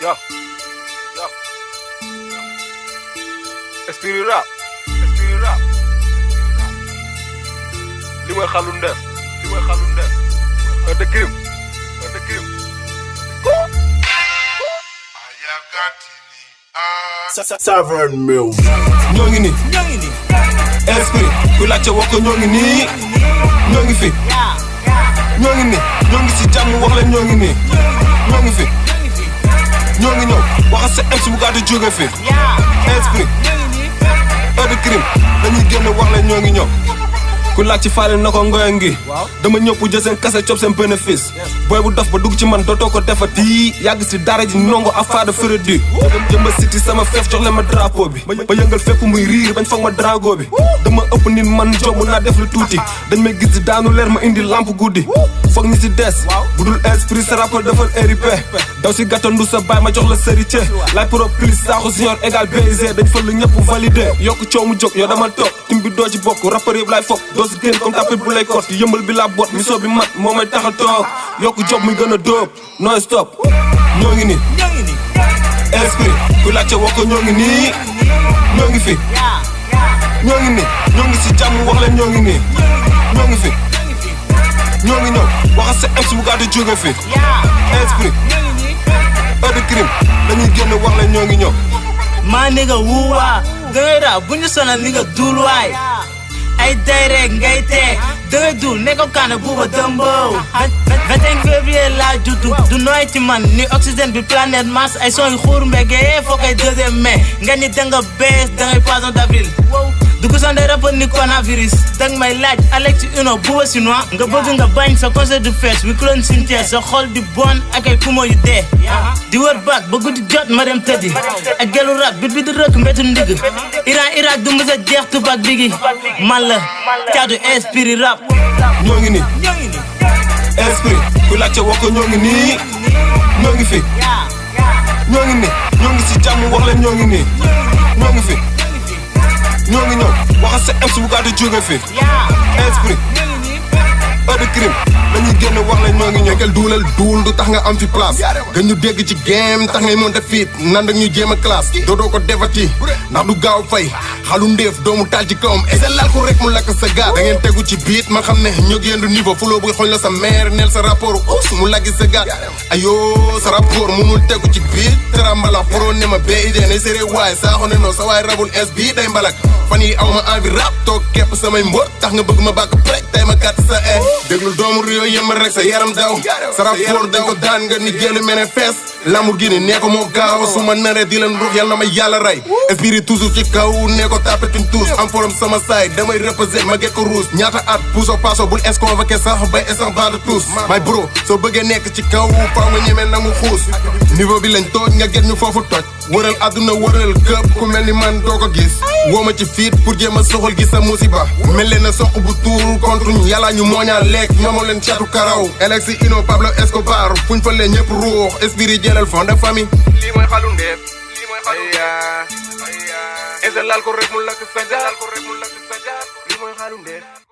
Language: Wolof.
Yo, yo. Esprit rap. Li mooy xalu ndef. De crime. Savern Mills. ñoo ngi nii esprit ku laajte wax ko ñoo ngi nii ñoo ngi fi ñoo ngi nii ñoo ngi si jàmm wax leen ñoo ngi nii ñoo ngi fi ñoo ngi ñëw waxa sa ex bu gàddu jóge fi esprit de crime dañuy génn wax leen ñoo ngi ñëw ku laaj ci faale na ko ngoy ngi dama ñëw pour jël seen kase cob seen bénéfice booy bu dof ba dugg ci man dootoo ko defati yàgg si dara ji nongo affaire de féredi jëmba siti sama feef jox leen ma drapeau bi ba yëngal fépp muy riir bañ foog ma drago bi dama ëpp nit man jomb naa def lu tuuti dañ may gis di daanu leer ma indi lampe guddi foog ñi si des bu dul esprit sa rappel defal RIP daw si gàttandu sa baay ma jox la sérité lay pro plus saaxu junior égal BIG dañ fa lu ñëpp validé yokk coow mu jóg yow dama toog tim bi doo ci bokk rappeur yëpp lay foog doo si génn comme tapis bu lay kot yëmbal bi la bot miso bi mat moo may taxal toog yokk job muy gën a dóob non stop ñoo ngi nii esprit ku laajte wax ko ñoo ngi nii ñoo ngi fi ñoo ngi nii ñoo ngi si jàmm wax leen ñoo ngi nii ñoo ngi fi ñoo ngi ñëw waxa sa ex bu gàddu jóge fi esprit de crime dañuy génn wax leen ñoo ngi ñëw maa nigga wuuwaa dangay raa bu ñu sonal ni nga duul waay ay day rek ngay tee dangay duul ne ko kaane buuba dëmbow 21 février laa juddu du nooy ci man ni oxygène bi planète Mars ay son yu xuur mbégee foo koy 2e mai nga ni danga bees dangay poisson d'avril dugg sonde rapport ni coronavirus dang may laaj Alex Uno buuba chinois nga bëgg nga bañ sa concert du fees wi clone cimetière sa xol di bon ak ay poumon yu dee di wër bac ba guddi jot ma dem tëddi ak gelu rap bit bi di rëkk mbetu ndigg Irak du mës a jeex tubaab bigi man la caatu esprit rap ñoo ngi nii esprit ku laajte wax ko ñoo ngi nii ñoo ngi fi ñoo ngi nii ñoo ngi si jàmm wax leen ñoo ngi nii ñoo ngi fi ñoo ngi ñëw waxa sa ex bu gàddu jóge fi esprit de crime dañuy génn wax leen ñoo ngi ñëw Nekkal duulal duul du tax nga am fi place gën ñu dégg ci game tax ngay monte fiit nan ak ñu jéem a classe doodoo ko defati ndax du gaaw fay xalu ndéef doomu taal ci kawam ese laal ko rek mu lakk sa gaar da ngeen tegu ci biit man xam ne ñoo ngi yendu niveau fuloo bu xoñ la sa mère neel sa rapport us mu laggi sa gaar ayoo sa rapport munul tegu ci biit tera mbalax poro ne ma BID ne séré waay saa xone noo sa waay rabul es bii day mbalak fan yi aw ma envie rap toog kepp samay mbot tax nga bëgg ma bàkk prek tay ma kàtt sa déglul doomu réew yem rek sa yaram daw sa rapport dañ ko daan nga ni jëli mene fees Lamborghini nee ko moo gaaw su ma naree di leen ruux yàlla na ma yàlla rey esprit toujours ci kaw nee ko tapetuñ tous am forum sama saay damay reposer ma get ko ruus ñaata at puso paso bul es convoqué sax bay essan bande tous may bro soo bëggee nekk ci kaw faaw nga ñemee nangu xuus niveau bi lañ tooj nga get ñu foofu toj wëral àdduna wëral këpp ku mel ni man doo ko gis woo ma ci fiit pour jéem a soxal gi sa musiba mel leen na soq bu tuur contre ñu yàlla ñu mooñaa lekk ñoomoo leen catu karaw Alex Uno Pablo Escobar fuñ fa leen ñëpp ruux esprit jëlal fond de famille Lii mooy xalu ndef. Ese laal ko rek mu lakk sa jaar. Lii mooy xalu ndef.